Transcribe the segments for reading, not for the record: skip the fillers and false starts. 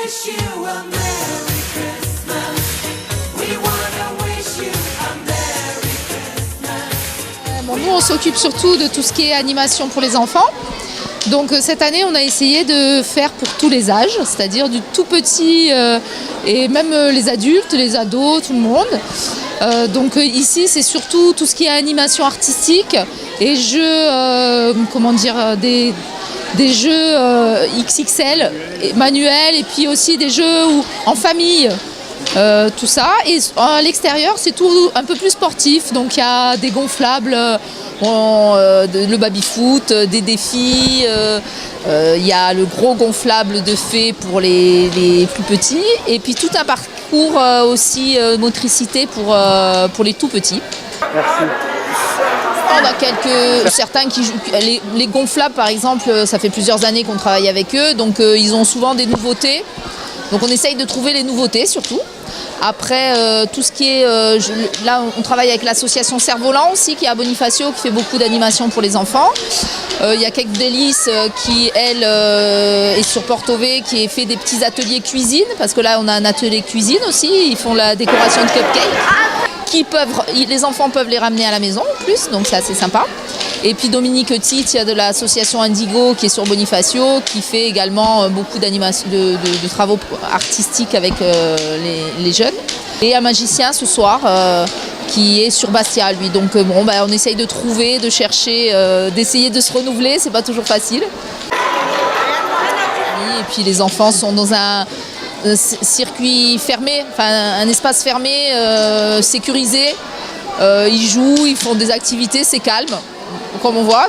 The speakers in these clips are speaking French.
wish you a Merry Christmas. We wanna wish you a Merry Christmas. Bon, nous, on s'occupe surtout de tout ce qui est animation pour les enfants. Donc cette année, on a essayé de faire pour tous les âges, c'est-à-dire du tout petit et même les adultes, les ados, tout le monde. Donc ici, c'est surtout tout ce qui est animation artistique et jeux, des jeux XXL, manuels, et puis aussi des jeux en famille. Tout ça. Et à l'extérieur, c'est tout un peu plus sportif. Donc il y a des gonflables, le baby-foot, des défis. Il y a le gros gonflable de fées pour les plus petits. Et puis tout un parcours aussi motricité pour les tout petits. Merci. On a certains qui jouent. Les gonflables, par exemple, ça fait plusieurs années qu'on travaille avec eux. Donc ils ont souvent des nouveautés. Donc on essaye de trouver les nouveautés surtout. Après, tout ce qui est... là, on travaille avec l'association Cerf-Volant aussi, qui est à Bonifacio, qui fait beaucoup d'animations pour les enfants. Il y a Cake Délices qui, elle, est sur Porto-V, qui fait des petits ateliers cuisine, parce que là, on a un atelier cuisine aussi. Ils font la décoration de cupcakes. Les enfants peuvent les ramener à la maison en plus, donc c'est assez sympa. Et puis Dominique Tite, il y a de l'association Indigo qui est sur Bonifacio, qui fait également beaucoup d'animation, de travaux artistiques avec les jeunes. Et un magicien ce soir qui est sur Bastia, lui. Donc on essaye de trouver, de chercher, d'essayer de se renouveler, c'est pas toujours facile. Et puis les enfants sont dans un circuit fermé, enfin un espace fermé, sécurisé. Ils jouent, ils font des activités, c'est calme. Comme on voit,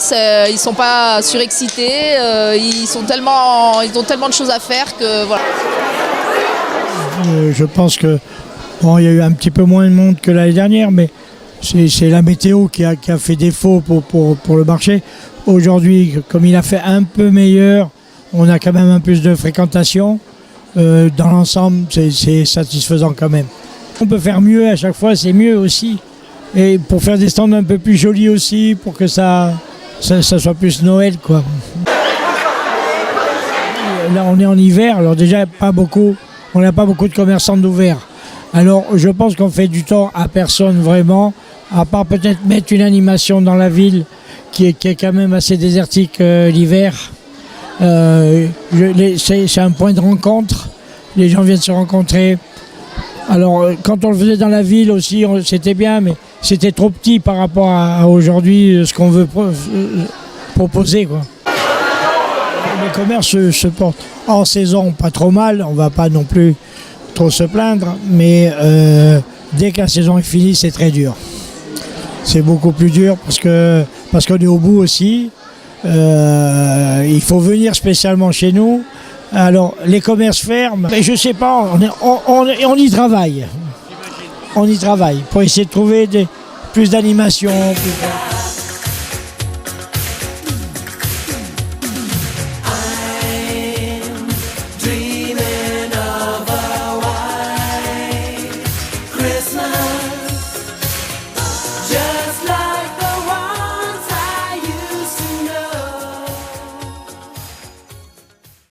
ils ne sont pas surexcités, ils ont tellement de choses à faire que voilà. Je pense que il y a eu un petit peu moins de monde que l'année dernière, mais c'est la météo qui a fait défaut pour le marché. Aujourd'hui, comme il a fait un peu meilleur, on a quand même un peu plus de fréquentation. Dans l'ensemble, c'est satisfaisant quand même. On peut faire mieux à chaque fois, c'est mieux aussi. Et pour faire des stands un peu plus jolis aussi, pour que ça soit plus Noël, quoi. Là, on est en hiver, alors déjà, on n'a pas beaucoup de commerçants d'ouverts. Alors, je pense qu'on fait du temps à personne vraiment, à part peut-être mettre une animation dans la ville qui est quand même assez désertique l'hiver. C'est un point de rencontre, les gens viennent se rencontrer. Alors, quand on le faisait dans la ville aussi, c'était bien, mais c'était trop petit par rapport à aujourd'hui, ce qu'on veut proposer, quoi. Le commerce se porte en saison pas trop mal, on ne va pas non plus trop se plaindre, mais dès que la saison est finie, c'est très dur. C'est beaucoup plus dur parce qu'on est au bout aussi. Il faut venir spécialement chez nous. Alors, les commerces ferment, mais je ne sais pas, on y travaille. On y travaille pour essayer de trouver plus d'animation.